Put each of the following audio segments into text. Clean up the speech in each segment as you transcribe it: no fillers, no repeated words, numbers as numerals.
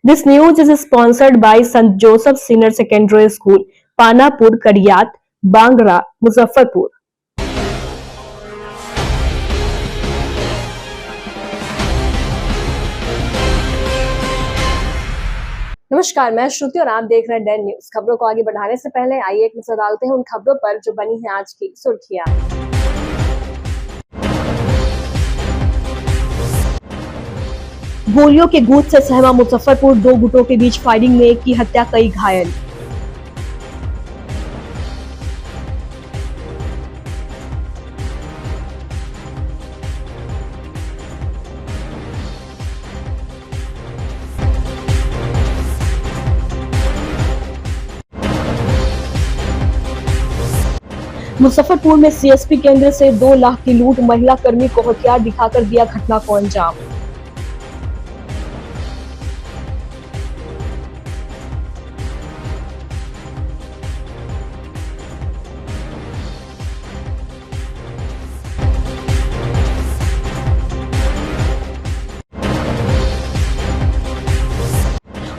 This news is sponsored by St. Joseph Senior Secondary School, Panapur, Kariyat, Bangra, Muzaffarpur. नमस्कार, मैं श्रुति और आप देख रहे हैं डेन न्यूज। खबरों को आगे बढ़ाने से पहले आइए एक नजर डालते हैं उन खबरों पर जो बनी है आज की सुर्खियां। गोलियों के गूंज से सहमा मुजफ्फरपुर, दो गुटों के बीच फायरिंग में एक की हत्या, कई घायल। मुजफ्फरपुर में सीएसपी केंद्र से 2 लाख की लूट, महिला कर्मी को हथियार दिखाकर दिया घटना को अंजाम।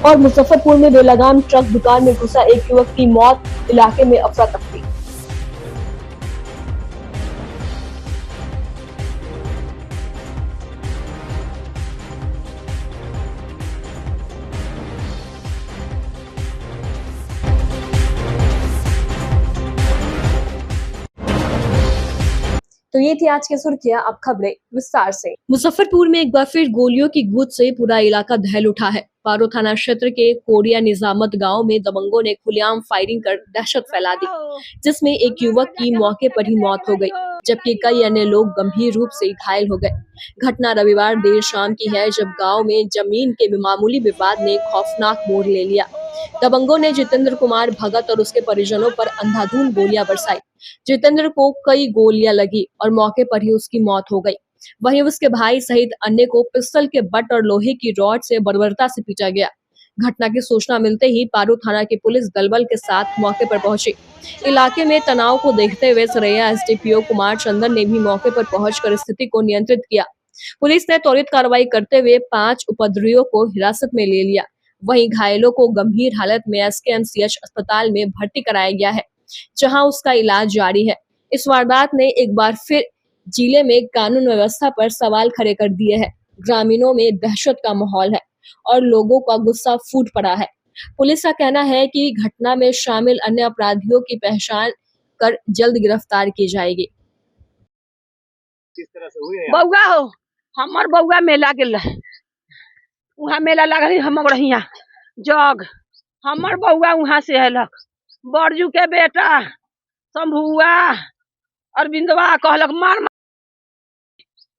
और मुजफ्फरपुर में बेलगाम ट्रक दुकान में घुसा एक युवक की मौत, इलाके में अफरा तफरी। तो ये थी आज की सुर्खियां, अब खबरें विस्तार से। मुजफ्फरपुर में एक बार फिर गोलियों की गूंज से पूरा इलाका दहल उठा है। पारो थाना क्षेत्र के कोरिया निजामत गांव में दबंगों ने खुलेआम फायरिंग कर दहशत फैला दी, जिसमें एक युवक की मौके पर ही मौत हो गई, जबकि कई अन्य लोग गंभीर रूप से घायल हो गए। घटना रविवार देर शाम की है, जब गांव में जमीन के मामूली विवाद ने खौफनाक मोड़ ले लिया। दबंगों ने जितेंद्र कुमार भगत और उसके परिजनों पर अंधाधुंध गोलियां बरसाई। जितेंद्र को कई गोलियां लगी और मौके पर ही उसकी मौत हो गई। वहीं उसके भाई सहित अन्य को पिस्टल के बट और लोहे की रॉड से बर्बरता से पीटा गया। घटना की सूचना मिलते ही पारू थाना की पुलिस दलबल के साथ मौके पर पहुंची। इलाके में तनाव को देखते हुए सरैया एसडीपीओ कुमार चंदन ने भी मौके पर पहुंचकर स्थिति को नियंत्रित किया। पुलिस ने त्वरित कार्रवाई करते हुए 5 उपद्रवियों को हिरासत में ले लिया। वहीं घायलों को गंभीर हालत में एसकेएमसीएच अस्पताल में भर्ती कराया गया है, जहां उसका इलाज जारी है। इस वारदात ने एक बार फिर जिले में कानून व्यवस्था पर सवाल खड़े कर दिए हैं। ग्रामीणों में दहशत का माहौल है और लोगों का गुस्सा फूट पड़ा है। पुलिस का कहना है कि घटना में शामिल अन्य अपराधियों की पहचान कर जल्द गिरफ्तार की जाएगी। किस तरह से हुई है? बउआ हो, हमर बउआ मेला गेल, वहाँ मेला लगल हम रहिया जग, हमर बउआ वहाँ से अयलक। बरजू के बेटा शंभुआ अरविंदवा कहलक मार,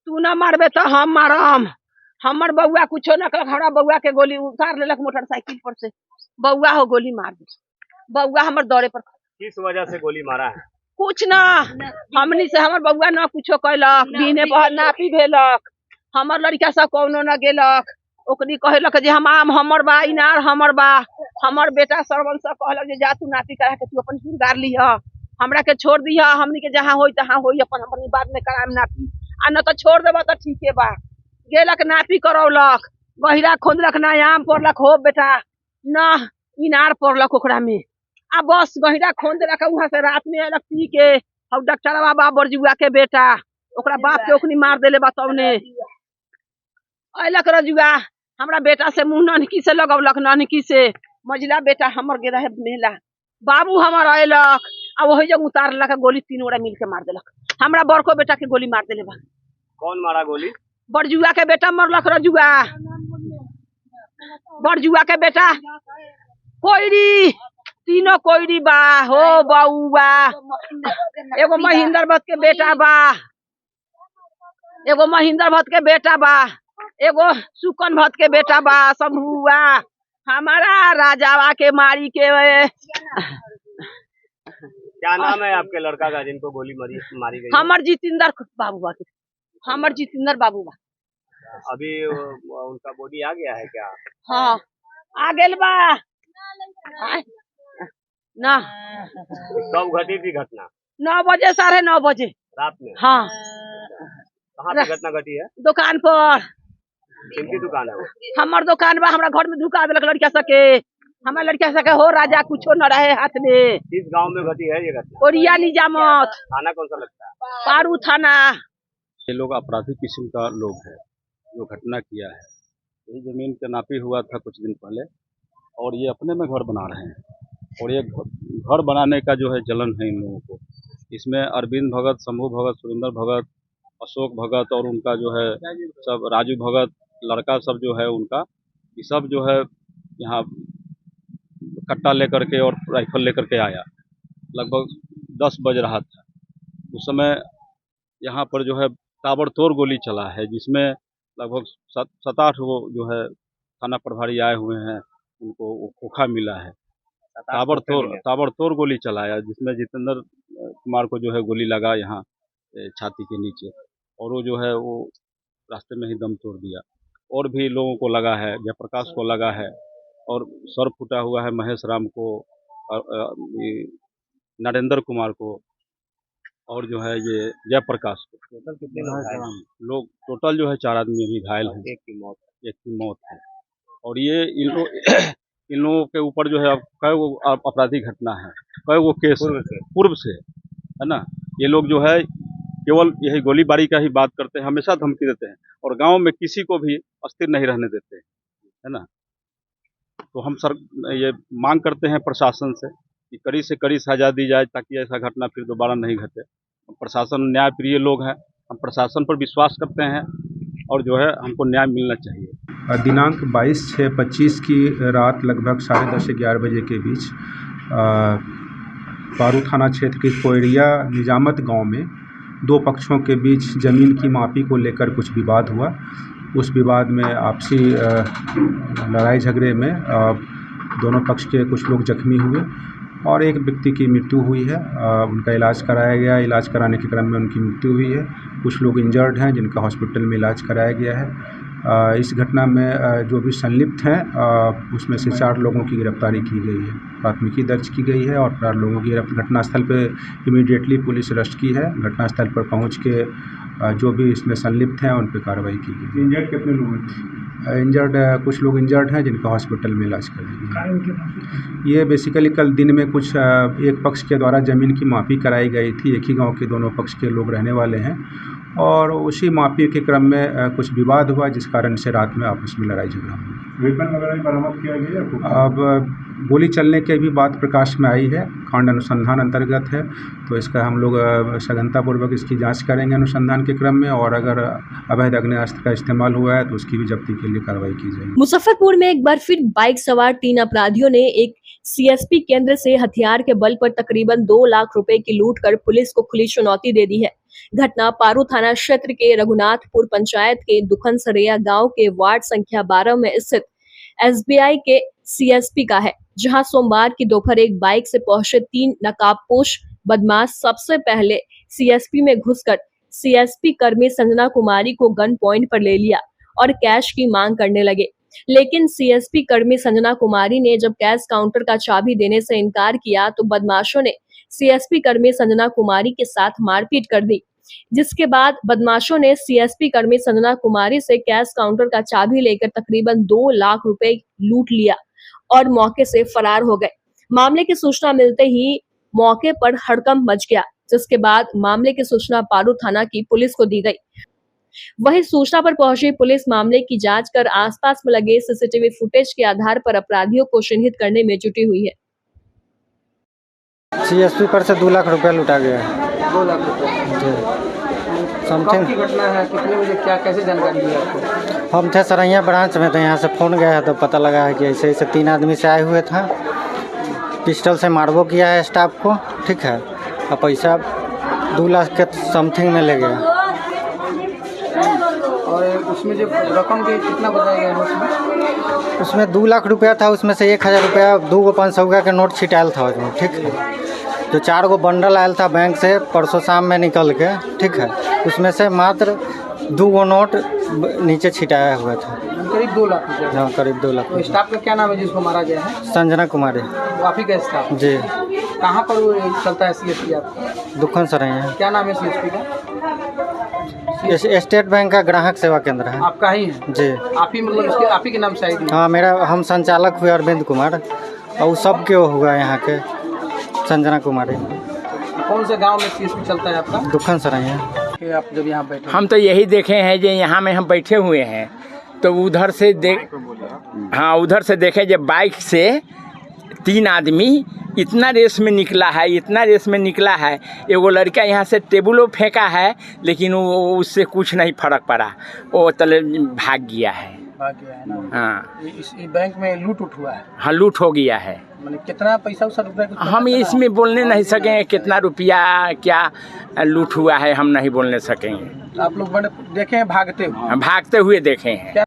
तू न मारबे तो हम मारम। हमर बउआ कुछो न कहलक, हमरा बउआ के गोली उतार लेलक मोटरसाइकिल पर से। बउआ हो गोली मार दे, बउआ हमर दौरे पर। किस वजह से गोली मारा है? कुछ ना, हमनी से हमर बउआ न कुछो कहलक, दिने बहर नापी भेलक। हमर लड़का सब कौनो न गेलक, ओकरी कहलक जे हमर बा इनार हमर बा। हमर बेटा सरवन से कहलक जे जा तू नापी करा के तू अपन सुरगार लिह, हमरा के छोड़ दिह, हमनी के जहाँ होई तहाँ होई, अपन अपनी बाद में कराम नापी, आ न तो छोड़ देबा तो ठीके बा। गेलक नापी करौलक, गहिरा खोदलक, ना आम पड़लक हो बेटा, न इनार पड़लक ओकरा में, आ बस गहिरा खोद देलक। वहाँ से रात में अयलक पी के, और डॉक्टरवा बा बरजुआ के बेटा, ओकरा बाप के ओखनी मार देले बा। तौने अयलक रजुआ, हमरा बेटा से मुंह ननकी से लगौलक, ननकी से मझला बेटा हमर गे रहे मेला। बाबू हमर अयलक आ वही जग उतारलक, गोली 3 गोरा मिल के मार देलक। हमरा बड़को बेटा के गोली मार देले बा। कौन मारा गोली? बरजुआ के बेटा मरलक। रजुआ बरजुआ के बेटा कोईरी, तीनों कोईरी बा हो बउआ। एगो महेंद्र भट्ट के बेटा बा, एगो महेंद्र भट्ट के बेटा बा, एगो सुकन भट्ट के बेटा बा शंभुआ। हमारा राजावा के मारी के क्या नाम है आपके लड़का का जिनको गोली मारी गई? हमर जितेंद्र बाबू बा, हमर जितेंद्र बाबू बा। अभी उनका बॉडी आ गया है क्या? हाँ आ गेल बा ना। कब घटी थी घटना? 9 बजे, 9:30 बजे रात में। हाँ। कहाँ पे घटना घटी है? दुकान पर। किनकी दुकान है वो? हमर दुकान बा, हमरा घर में धुका देलक लड़किया सके, हमार लड़किया सके हो राजा कुछो न रहे हाथ में। किस गांव में घटी है ये घटना? ओरिया निजामत, थाना कौन सा लगता है? पारू थाना। ये लोग अपराधी किस्म का लोग है जो घटना किया है। यही जमीन का नापी हुआ था कुछ दिन पहले और ये अपने में घर बना रहे हैं और ये घर बनाने का जो है जलन है इन लोगों को। इसमें अरविंद भगत, शंभू भगत, सुरेंद्र भगत, अशोक भगत और उनका जो है सब राजू भगत लड़का सब जो है उनका, ये सब जो है यहाँ कट्टा लेकर के और राइफल लेकर के आया। लगभग 10 बज रहा था उस समय यहाँ पर जो है ताबड़तोड़ गोली चला है, जिसमें लगभग 7-8 वो जो है थाना प्रभारी आए हुए हैं, उनको वो खोखा मिला है। ताबड़तोड़ गोली चलाया जिसमें जितेंद्र कुमार को जो है गोली लगा यहाँ छाती के नीचे और वो जो है वो रास्ते में ही दम तोड़ दिया। और भी लोगों को लगा है, जयप्रकाश को लगा है और सर फूटा हुआ है महेश राम को, नरेंद्र कुमार को और जो है ये जयप्रकाश को। टोटल कितने लोग टोटल जो है 4 आदमी अभी घायल हैं। एक की मौत है और ये इन लोगों के ऊपर जो है अब कई वो आपराधिक घटना है, कई वो केस पूर्व से है ना। ये लोग जो है केवल यही गोलीबारी का ही बात करते हैं, हमेशा धमकी देते हैं और गांव में किसी को भी अस्थिर नहीं रहने देते है ना। तो हम ये मांग करते हैं प्रशासन से कि कड़ी से कड़ी सजा दी जाए ताकि ऐसा घटना फिर दोबारा नहीं घटे। प्रशासन न्यायप्रिय लोग हैं, हम प्रशासन पर विश्वास करते हैं और जो है हमको न्याय मिलना चाहिए। दिनांक 22/6/25 की रात लगभग 10:30-11 बजे के बीच पारू थाना क्षेत्र के कोयरिया निजामत गांव में 2 पक्षों के बीच ज़मीन की मापी को लेकर कुछ विवाद हुआ। उस विवाद में आपसी लड़ाई झगड़े में दोनों पक्ष के कुछ लोग जख्मी हुए और एक व्यक्ति की मृत्यु हुई है। उनका इलाज कराया गया, इलाज कराने के क्रम में उनकी मृत्यु हुई है। कुछ लोग इंजर्ड हैं जिनका हॉस्पिटल में इलाज कराया गया है। इस घटना में जो भी संलिप्त हैं उसमें से 4 लोगों की गिरफ्तारी की गई है, प्राथमिकी दर्ज की गई है और 4 लोगों की घटनास्थल पे इमीडिएटली पुलिस अरेस्ट की है। घटनास्थल पर पहुंच के जो भी इसमें संलिप्त हैं उन पर कार्रवाई की गई। इंजर्ड कितने लोग हैं? कुछ लोग इंजर्ड हैं जिनका हॉस्पिटल में इलाज कराया गया। ये बेसिकली कल दिन में कुछ एक पक्ष के द्वारा ज़मीन की मापी कराई गई थी। एक ही गांव के दोनों पक्ष के लोग रहने वाले हैं और उसी मापी के क्रम में कुछ विवाद हुआ जिस कारण से रात में आपस में लड़ाई झगड़ा हुआ। वेपन वगैरह बरामद किया गया? अब गोली चलने की भी बात प्रकाश में आई है, कांड अनुसंधान अंतर्गत है, तो इसका हम लोग सघनतापूर्वक इसकी जांच करेंगे अनुसंधान के क्रम में और अगर अवैध आग्नेयास्त्र का इस्तेमाल हुआ है तो उसकी भी जब्ती के लिए कार्रवाई की जाएगी। मुजफ्फरपुर में एक बार फिर बाइक सवार 3 अपराधियों ने एक सीएसपी केंद्र से हथियार के बल पर तकरीबन 2 लाख रुपए की लूट कर पुलिस को खुली चुनौती दे दी है। घटना पारू थाना क्षेत्र के रघुनाथपुर पंचायत के दुखनसरिया गांव के वार्ड संख्या 12 में स्थित एसबीआई के सीएसपी का है, जहां सोमवार की दोपहर एक बाइक से पहुंचे 3 नकाबपोश बदमाश सबसे पहले सीएसपी में घुसकर सीएसपी कर्मी संजना कुमारी को गन पॉइंट पर ले लिया और कैश की मांग करने लगे। लेकिन सीएसपी कर्मी संजना कुमारी ने जब कैश काउंटर का चाबी देने से इनकार किया तो बदमाशों ने सीएसपी कर्मी संजना कुमारी के साथ मारपीट कर दी, जिसके बाद बदमाशों ने सीएसपी कर्मी संजना कुमारी से कैश काउंटर का चाबी लेकर तकरीबन 2 लाख रुपए लूट लिया और मौके से फरार हो गए। मामले की सूचना मिलते ही मौके पर हड़कंप मच गया, जिसके बाद मामले की सूचना पारू थाना की पुलिस को दी गई। वहीं सूचना पर पहुंची पुलिस मामले की जांच कर आसपास में लगे सीसीटीवी फुटेज के आधार पर अपराधियों को चिन्हित करने में जुटी हुई है। सीएसपी पर से 2 लाख रुपया लूटा गया है। 2 लाख रुपये समथिंग की घटना है? कितने बजे, क्या कैसे जानकारी दी आपको? हम थे सरैया ब्रांच में, तो यहाँ से फ़ोन गया है तो पता लगा है कि ऐसे ऐसे 3 आदमी से आए हुए था, पिस्टल से मारबो किया है स्टाफ को, ठीक है, और पैसा 2 लाख के समथिंग में ले गया। और उसमें जो रकम भी कितना बताया गया है? उसमें 2 लाख रुपया था, उसमें से 1000 रुपया 2 500 का नोट छिटायल था उसमें, ठीक है। जो 4 बंडल आयल था बैंक से परसों शाम में निकल के, ठीक है, उसमें से मात्र 2 नोट नीचे छिटाया हुआ था। करीब 2 लाख रुपये? हाँ, करीब 2 लाख। तो स्टाफ का क्या नाम है जिसको मारा गया है? संजना कुमारी। काफ़ी का स्टाफ? जी। कहाँ पर वो चलता है सीएसपी आपका? दुखन सरैया। क्या नाम है सीएसपी का? स्टेट बैंक का ग्राहक सेवा केंद्र है आपका ही है? जी। आप ही मतलब इसके आप ही के नाम से आईडी? हाँ, हम संचालक हुए अरविंद कुमार, और सब के हुआ यहाँ के संजना कुमारी। कौन से गांव में सीएसपी चलता है आपका? दुखन सराय। कि आप जब यहाँ बैठे हम तो यही देखे हैं जो यहाँ में हम बैठे हुए हैं तो उधर से उधर से देखे जब बाइक से 3 आदमी इतना रेस में निकला है एगो लड़का यहाँ से टेबलों फेंका है लेकिन वो उससे कुछ नहीं फर्क पड़ा, वो तले भाग गया है ना? हाँ, इस बैंक में लूट हुआ है? हाँ, लूट हो गया है। मतलब कितना पैसा रुपया? हम इसमें बोलने नहीं सकेंगे कितना रुपया क्या लूट हुआ है, हम नहीं बोलने सकेंगे। आप लोग देखे हैं भागते हुए देखे हैं।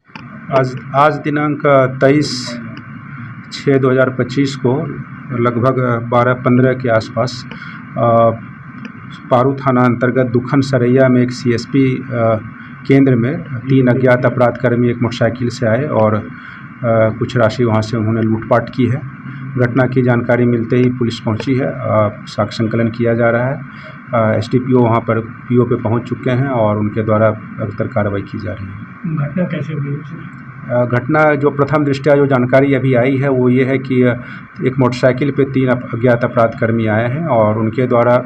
आज दिनांक 23/6/2025 को लगभग 12-15 के आसपास पारू थाना अंतर्गत दुखन सरैया में एक सीएसपी केंद्र में 3 अज्ञात अपराधकर्मी एक मोटरसाइकिल से आए और कुछ राशि वहां से उन्होंने लूटपाट की है। घटना की जानकारी मिलते ही पुलिस पहुंची है, साक्ष्य संकलन किया जा रहा है। एसडीपीओ वहां पर पीओ पे पहुंच चुके हैं और उनके द्वारा अगतर कार्रवाई की जा रही है। घटना कैसे हुई? घटना जो प्रथम दृष्टया जो जानकारी अभी आई है वो ये है कि एक मोटरसाइकिल पे 3 अज्ञात अपराधकर्मी आए हैं और उनके द्वारा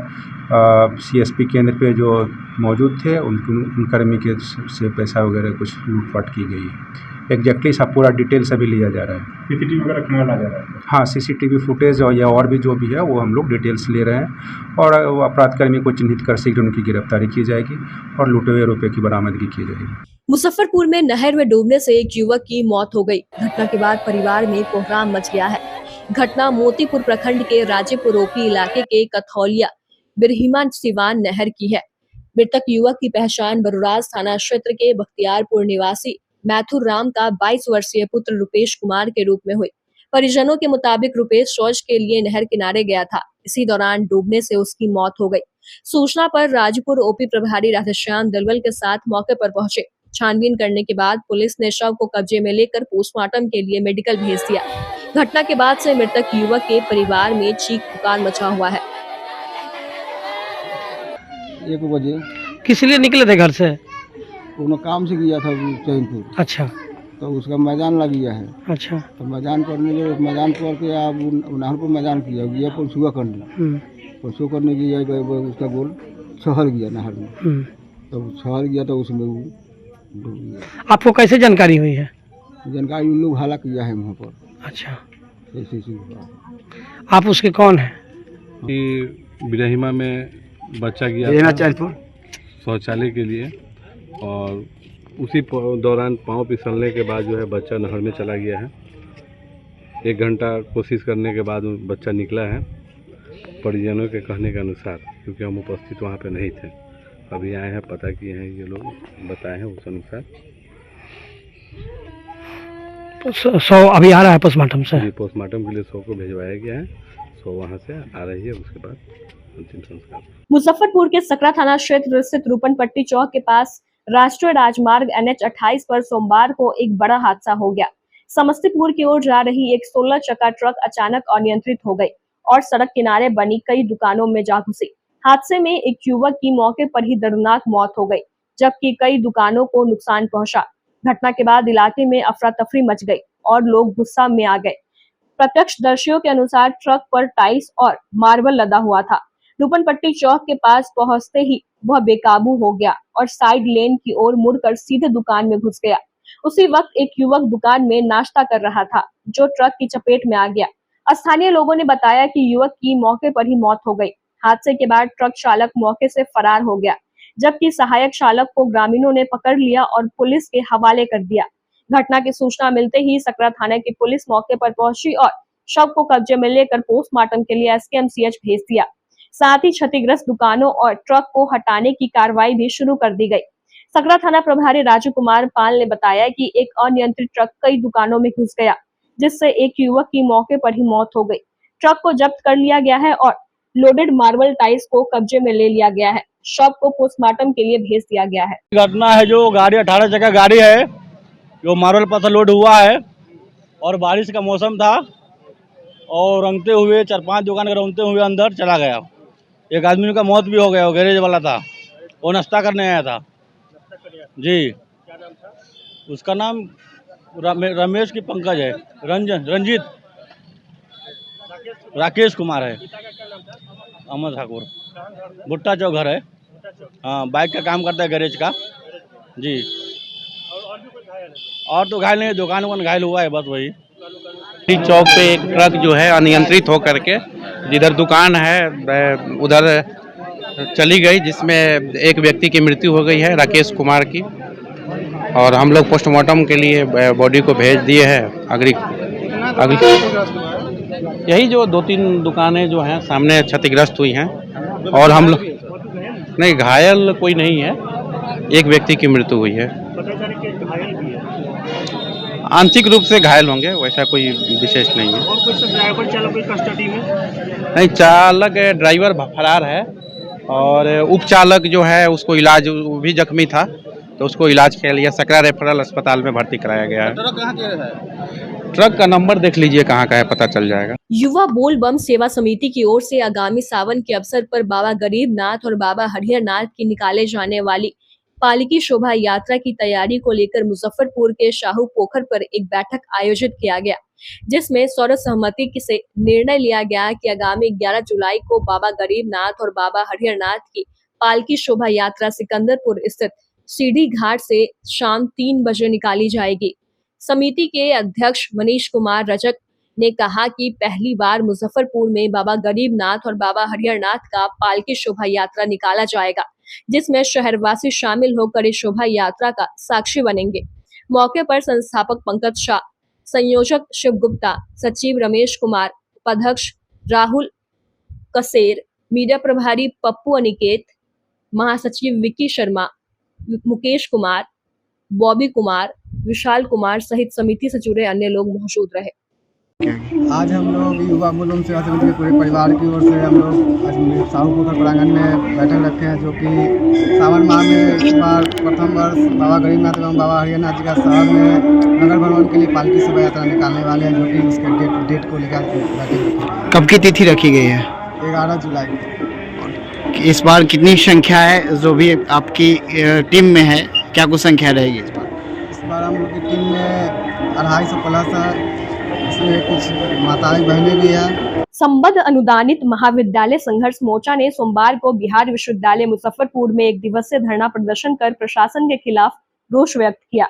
सीएसपी केंद्र पे जो मौजूद थे उन कर्मी के से पैसा वगैरह कुछ लूटपाट की गई है। एग्जैक्टली सब पूरा डिटेल्स अभी लिया जा रहा है। सीसीटीवी वगैरह खंगाला जा रहा है? हाँ, सीसीटीवी फुटेज और भी जो भी है वो हम लोग डिटेल्स ले रहे हैं और अपराधकर्मी को चिन्हित कर शीघ्र उनकी गिरफ्तारी की जाएगी और लूटे हुए रुपये की बरामदगी की जाएगी। मुजफ्फरपुर में नहर में डूबने से एक युवक की मौत हो गई। घटना के बाद परिवार में कोहराम मच गया है। घटना मोतीपुर प्रखंड के राजेपुर ओपी इलाके के कथौलिया बिरहिमा सिवान नहर की है। मृतक युवक की पहचान बरुराज थाना क्षेत्र के बख्तियारपुर निवासी मैथुर राम का 22 वर्षीय पुत्र रुपेश कुमार के रूप में हुई। परिजनों के मुताबिक रुपेश शौच के लिए नहर किनारे गया था। इसी दौरान डूबने से उसकी मौत हो गई। सूचना पर राजपुर ओपी प्रभारी राधेश्याम दलवल के साथ मौके पर पहुंचे। छानबीन करने के बाद पुलिस ने शव को कब्जे में लेकर पोस्टमार्टम के लिए मेडिकल भेज दिया। घटना के बाद से मृतक युवक के परिवार में चीख पुकार मचा हुआ है। 1 बजे किस लिए निकले थे घर से? उन्होंने काम से गया था चैनपुर। अच्छा। तो उसका मैदान लग गया है। अच्छा। तो मैदान करने के मैदान करके आप नहर मैदान किया गया परसुआ करने परसुआ करने की उसका गोल छहल गया नहर में। तो छहल गया तो उसमें वो डूब गया। आपको कैसे जानकारी हुई है? जानकारी उन लोग हाला किया है वहाँ पर। अच्छा। ऐसे आप उसके कौन है? बिरहिमा में बच्चा गया था शौचालय के लिए और उसी दौरान पाँव फिसलने के बाद जो है बच्चा नहर में चला गया है। 1 घंटा कोशिश करने के बाद बच्चा निकला है परिजनों के कहने के अनुसार, क्योंकि हम उपस्थित वहाँ पे नहीं थे। अभी आए हैं, पता किए हैं, ये लोग बताए हैं उस अनुसार। सौ अभी आ रहा है पोस्टमार्टम से? पोस्टमार्टम के लिए 100 को भिजवाया गया है। 100 वहाँ से आ रही है, उसके बाद अंतिम संस्कार। मुजफ्फरपुर के सकरा थाना क्षेत्र स्थित रूपनपट्टी चौक के पास राष्ट्रीय राजमार्ग NH 28 पर सोमवार को एक बड़ा हादसा हो गया। समस्तीपुर की ओर जा रही एक 16 चक्का ट्रक अचानक अनियंत्रित हो गई और सड़क किनारे बनी कई दुकानों में जा घुसी। हादसे में एक युवक की मौके पर ही दर्दनाक मौत हो गई, जबकि कई दुकानों को नुकसान पहुंचा। घटना के बाद इलाके में अफरा तफरी मच गई और लोग गुस्सा में आ गए। प्रत्यक्षदर्शियों के अनुसार ट्रक पर टाइल्स और मार्बल लदा हुआ था। रूपनपट्टी चौक के पास पहुंचते ही वह बेकाबू हो गया और साइड लेन की ओर मुड़कर सीधे दुकान में घुस गया। उसी वक्त एक युवक दुकान में नाश्ता कर रहा था, जो ट्रक की चपेट में आ गया। स्थानीय लोगों ने बताया कि युवक की मौके पर ही मौत हो गई। हादसे के बाद ट्रक चालक मौके से फरार हो गया, जबकि सहायक चालक को ग्रामीणों ने पकड़ लिया और पुलिस के हवाले कर दिया। घटना की सूचना मिलते ही सकरा थाना की पुलिस मौके पर पहुंची और शव को कब्जे में लेकर पोस्टमार्टम के लिए SKMCH भेज दिया। साथ ही क्षतिग्रस्त दुकानों और ट्रक को हटाने की कार्रवाई भी शुरू कर दी गई। सकरा थाना प्रभारी राजू कुमार पाल ने बताया कि एक अनियंत्रित ट्रक कई दुकानों में घुस गया, जिससे एक युवक की मौके पर ही मौत हो गई। ट्रक को जब्त कर लिया गया है और लोडेड मार्बल टाइल्स को कब्जे में ले लिया गया है। शव को पोस्टमार्टम के लिए भेज दिया गया है। घटना है जो गाड़ी 18 चक्का गाड़ी है, जो मार्बल पत्थर लोड हुआ है और बारिश का मौसम था और रंगते हुए 4-5 दुकान के रंगते हुए अंदर चला गया। एक आदमी का मौत भी हो गया, वो गैरेज वाला था, वो नाश्ता करने आया था। जी। उसका नाम रमेश की पंकज है, रंजीत, राकेश कुमार है, अमर ठाकुर, भुट्टा चौक घर है। हाँ, बाइक का काम करता है, गैरेज का। जी। और तो घायल नहीं, दुकान घायल हुआ है, बस वही। चौक पे एक ट्रक जो है अनियंत्रित होकर के जिधर दुकान है उधर चली गई, जिसमें एक व्यक्ति की मृत्यु हो गई है, राकेश कुमार की। और हम लोग पोस्टमार्टम के लिए बॉडी को भेज दिए हैं। अगली यही जो 2-3 दुकानें जो हैं सामने क्षतिग्रस्त हुई हैं, और हम लोग नहीं, घायल कोई नहीं है, एक व्यक्ति की मृत्यु हुई है। आंशिक रूप से घायल होंगे, वैसा कोई विशेष नहीं है। और कुछ ड्राइवर चालक की कस्टडी में? नहीं, चालक ड्राइवर फरार है, और उपचालक जो है उसको इलाज, वो भी जख्मी था तो उसको इलाज के लिए सकरा रेफरल अस्पताल में भर्ती कराया गया है। ट्रक का नंबर देख लीजिए कहाँ का है, पता चल जाएगा। युवा बोल बम सेवा समिति की ओर से आगामी सावन के अवसर पर बाबा गरीबनाथ और बाबा हरिहर नाथ की निकाले जाने वाली पालकी शोभा यात्रा की तैयारी को लेकर मुजफ्फरपुर के शाहू पोखर पर एक बैठक आयोजित किया गया, जिसमें सर्वसहमति से निर्णय लिया गया कि आगामी 11 जुलाई को बाबा गरीबनाथ और बाबा हरिहर नाथ की पालकी शोभा यात्रा सिकंदरपुर स्थित सीढ़ी घाट से शाम 3 बजे निकाली जाएगी। समिति के अध्यक्ष मनीष कुमार रजक ने कहा कि पहली बार मुजफ्फरपुर में बाबा गरीबनाथ और बाबा हरिहर नाथ का पालकी शोभा यात्रा निकाला जाएगा, जिसमें शहरवासी शामिल होकर इस शोभा यात्रा का साक्षी बनेंगे। मौके पर संस्थापक पंकज शाह, संयोजक शिव गुप्ता, सचिव रमेश कुमार, उपाध्यक्ष राहुल कसेर, मीडिया प्रभारी पप्पू अनिकेत, महासचिव विक्की शर्मा, मुकेश कुमार, बॉबी कुमार, विशाल कुमार सहित समिति से जुड़े अन्य लोग मौजूद रहे। आज हम लोग युवा बोलबम सेवा समिति के पूरे परिवार की ओर से हम लोग आज शाहू पोखर प्रांगण में बैठक रखे हैं, जो कि सावन माह में इस बार प्रथम वर्ष बाबा गरीबनाथ एवं बाबा हरिहर नाथ जी का शहर में नगर भ्रमण के लिए पालकी शोभा यात्रा निकालने वाले हैं, जो कि उसके डेट को लेकर बैठक। कब की तिथि रखी गई है? 11 जुलाई। इस बार कितनी संख्या है जो भी आपकी टीम में है, क्या कुछ संख्या रहेगी इस बार? इस बार हम लोग की टीम में 250 प्लस है, इसमें कुछ माताएं बहनें भी हैं। संबद्ध अनुदानित महाविद्यालय संघर्ष मोर्चा ने सोमवार को बिहार विश्वविद्यालय मुजफ्फरपुर में एक दिवसीय धरना प्रदर्शन कर प्रशासन के खिलाफ रोष व्यक्त किया।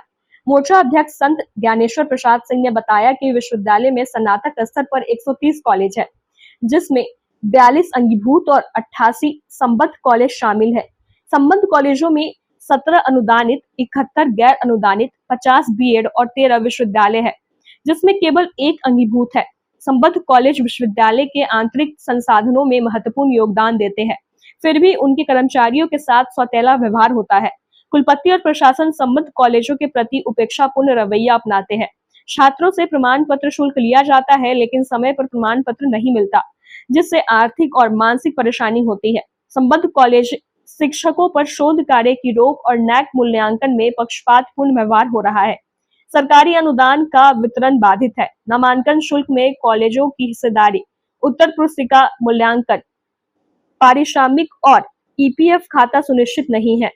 मोर्चा अध्यक्ष संत ज्ञानेश्वर प्रसाद सिंह ने बताया कि विश्वविद्यालय में स्नातक स्तर पर 130 कॉलेज है, जिसमें 42 अंगीभूत और 88 संबद्ध कॉलेज शामिल है। संबद्ध कॉलेजों में 17 अनुदानित, 71 गैर अनुदानित, 50 बीएड और 13 विश्वविद्यालय है, जिसमें केवल 1 अंगीभूत है। संबद्ध कॉलेज विश्वविद्यालय के आंतरिक संसाधनों में महत्वपूर्ण योगदान देते हैं, फिर भी उनके कर्मचारियों के साथ सौतेला व्यवहार होता है। कुलपति और प्रशासन संबद्ध कॉलेजों के प्रति उपेक्षापूर्ण रवैया अपनाते हैं। छात्रों से प्रमाण पत्र शुल्क लिया जाता है, लेकिन समय पर प्रमाण पत्र नहीं मिलता, जिससे आर्थिक और मानसिक परेशानी होती है। संबद्ध कॉलेज शिक्षकों पर शोध कार्य की रोक और नैक मूल्यांकन में पक्षपातपूर्ण व्यवहार हो रहा है। सरकारी अनुदान का वितरण बाधित है। नामांकन शुल्क में कॉलेजों की हिस्सेदारी, उत्तर पुस्तिका मूल्यांकन, पारिश्रमिक और ईपीएफ खाता सुनिश्चित नहीं है।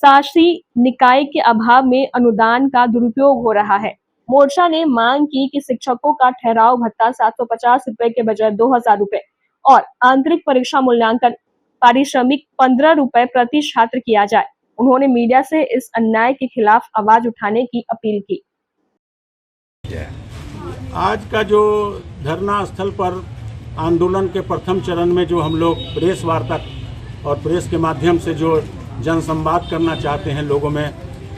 शासी निकाय के अभाव में अनुदान का दुरुपयोग हो रहा है। मोर्चा ने मांग की कि शिक्षकों का ठहराव भत्ता 750 रुपए के बजाय 2000 रुपए और आंतरिक परीक्षा मूल्यांकन पारिश्रमिक 15 रुपए प्रति छात्र किया जाए। उन्होंने मीडिया से इस अन्याय के खिलाफ आवाज उठाने की अपील की। आज का जो धरना स्थल पर आंदोलन के प्रथम चरण में जो हम लोग प्रेस वार्ता और प्रेस के माध्यम से जो जनसंवाद करना चाहते हैं, लोगों में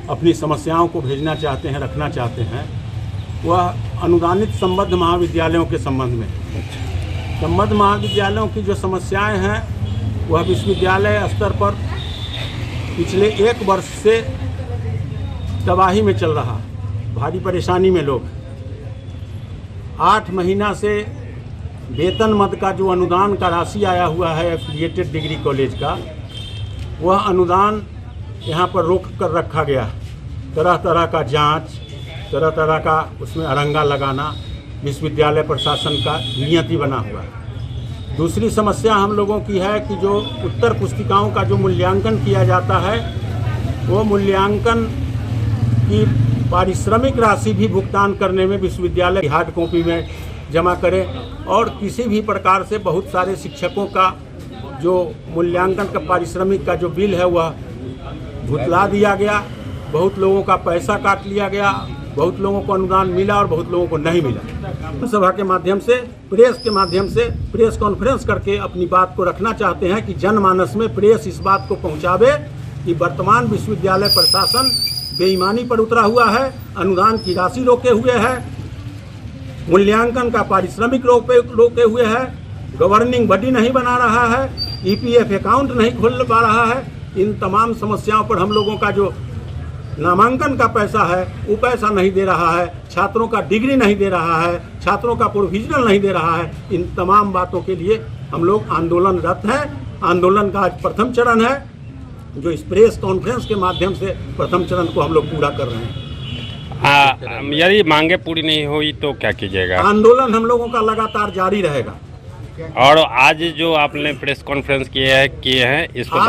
अपनी समस्याओं को भेजना चाहते हैं, रखना चाहते हैं, वह अनुदानित संबद्ध महाविद्यालयों के संबंध में। संबद्ध महाविद्यालयों की जो समस्याएं हैं वह विश्वविद्यालय स्तर पर पिछले 1 वर्ष से तबाही में चल रहा, भारी परेशानी में लोग। 8 महीना से वेतन मद का जो अनुदान का राशि आया हुआ है एफिलिएटेड डिग्री कॉलेज का, वह अनुदान यहाँ पर रोक कर रखा गया। तरह तरह का जांच, तरह तरह का उसमें अरंगा लगाना विश्वविद्यालय प्रशासन का नियति बना हुआ है। दूसरी समस्या हम लोगों की है कि जो उत्तर पुस्तिकाओं का जो मूल्यांकन किया जाता है वो मूल्यांकन की पारिश्रमिक राशि भी भुगतान करने में विश्वविद्यालय की हार्ड कॉपी में जमा करें। और किसी भी प्रकार से बहुत सारे शिक्षकों का जो मूल्यांकन का पारिश्रमिक का जो बिल है वह भुतला दिया गया, बहुत लोगों का पैसा काट लिया गया, बहुत लोगों को अनुदान मिला और बहुत लोगों को नहीं मिला। सभा के माध्यम से, प्रेस के माध्यम से प्रेस कॉन्फ्रेंस करके अपनी बात को रखना चाहते हैं कि जनमानस में प्रेस इस बात को पहुंचावे कि वर्तमान विश्वविद्यालय प्रशासन बेईमानी पर उतरा हुआ है, अनुदान की राशि रोके हुए है, मूल्यांकन का पारिश्रमिक रोके हुए है, गवर्निंग बॉडी नहीं बना रहा है, ईपीएफ अकाउंट नहीं खोल पा रहा है। इन तमाम समस्याओं पर हम लोगों का जो नामांकन का पैसा है वो पैसा नहीं दे रहा है, छात्रों का डिग्री नहीं दे रहा है, छात्रों का प्रोविजनल नहीं दे रहा है। इन तमाम बातों के लिए हम लोग आंदोलनरत हैं। आंदोलन का आज प्रथम चरण है, जो इस प्रेस कॉन्फ्रेंस के माध्यम से प्रथम चरण को हम लोग पूरा कर रहे हैं। यदि मांगे पूरी नहीं हुई तो क्या कीजिएगा? आंदोलन हम लोगों का लगातार जारी रहेगा। और आज जो आपने प्रेस कॉन्फ्रेंस किए हैं इसको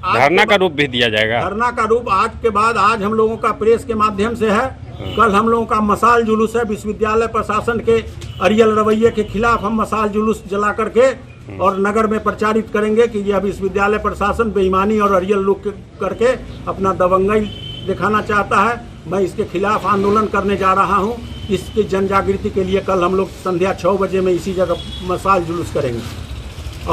धरना का रूप भी दिया जाएगा? धरना का रूप आज के बाद, आज हम लोगों का प्रेस के माध्यम से है, कल हम लोगों का मशाल जुलूस है। विश्वविद्यालय प्रशासन के अड़ियल रवैये के खिलाफ हम मशाल जुलूस जला करके और नगर में प्रचारित करेंगे कि यह विश्वविद्यालय प्रशासन बेईमानी और अड़ियल लुक करके अपना दबंगई दिखाना चाहता है। मैं इसके खिलाफ आंदोलन करने जा रहा हूं। इसकी जन जागृति के लिए कल हम लोग संध्या 6 बजे में इसी जगह मशाल जुलूस करेंगे।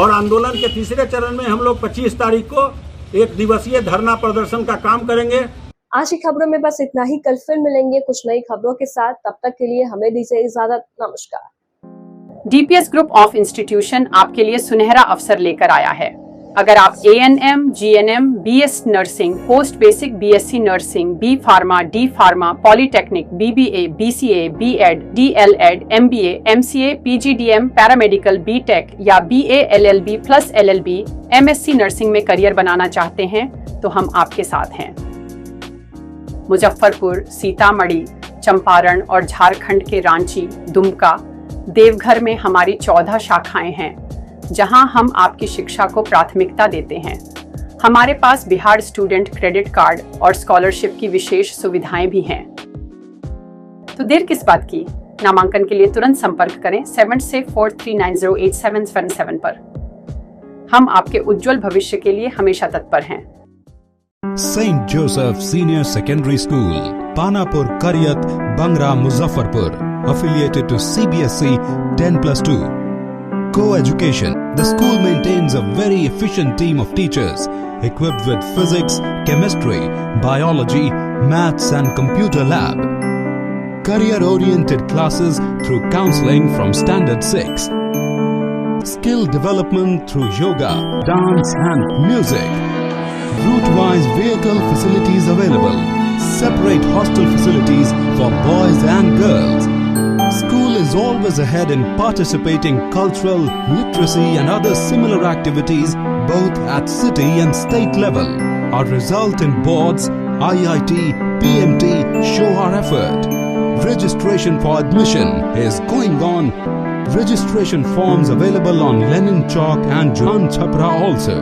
और आंदोलन के तीसरे चरण में हम लोग 25 तारीख को 1 दिवसीय धरना प्रदर्शन का काम करेंगे। आज की खबरों में बस इतना ही। कल फिर मिलेंगे कुछ नई खबरों के साथ। तब तक के लिए हमें दीजिए इजाजत। नमस्कार। डीपीएस ग्रुप ऑफ इंस्टीट्यूशन आपके लिए सुनहरा अवसर लेकर आया है। अगर आप ANM, GNM, BS nursing, post basic BSc nursing, B pharma, D pharma, polytechnic, BBA, BCA, B.Ed, DLEd, MBA, MCA, PGDM, paramedical, BTech या BA LLB plus LLB, MSc nursing में करियर बनाना चाहते हैं तो हम आपके साथ हैं। मुजफ्फरपुर, सीतामढ़ी, चंपारण और झारखंड के रांची, दुमका, देवघर में हमारी 14 शाखाएं हैं जहां हम आपकी शिक्षा को प्राथमिकता देते हैं। हमारे पास बिहार स्टूडेंट क्रेडिट कार्ड और स्कॉलरशिप की विशेष सुविधाएं भी हैं। तो देर किस बात की? नामांकन के लिए तुरंत संपर्क करें 7643908777 पर। हम आपके उज्जवल भविष्य के लिए हमेशा तत्पर हैं। Saint Joseph senior secondary school, Panapur, Kariyat, Bangra, Muzaffarpur, affiliated to CBSE 10+2. Co-education. The school maintains a very efficient team of teachers equipped with physics, chemistry, biology, maths and computer lab. Career-oriented classes through counseling from Standard 6. Skill development through yoga, dance and music. Route-wise vehicle facilities available. Separate hostel facilities for boys and girls. School is always ahead in participating cultural, literacy and other similar activities both at city and state level. Our result in boards, IIT, PMT show our effort. Registration for admission is going on. Registration forms available on Lenin Chowk and John Chhapra also.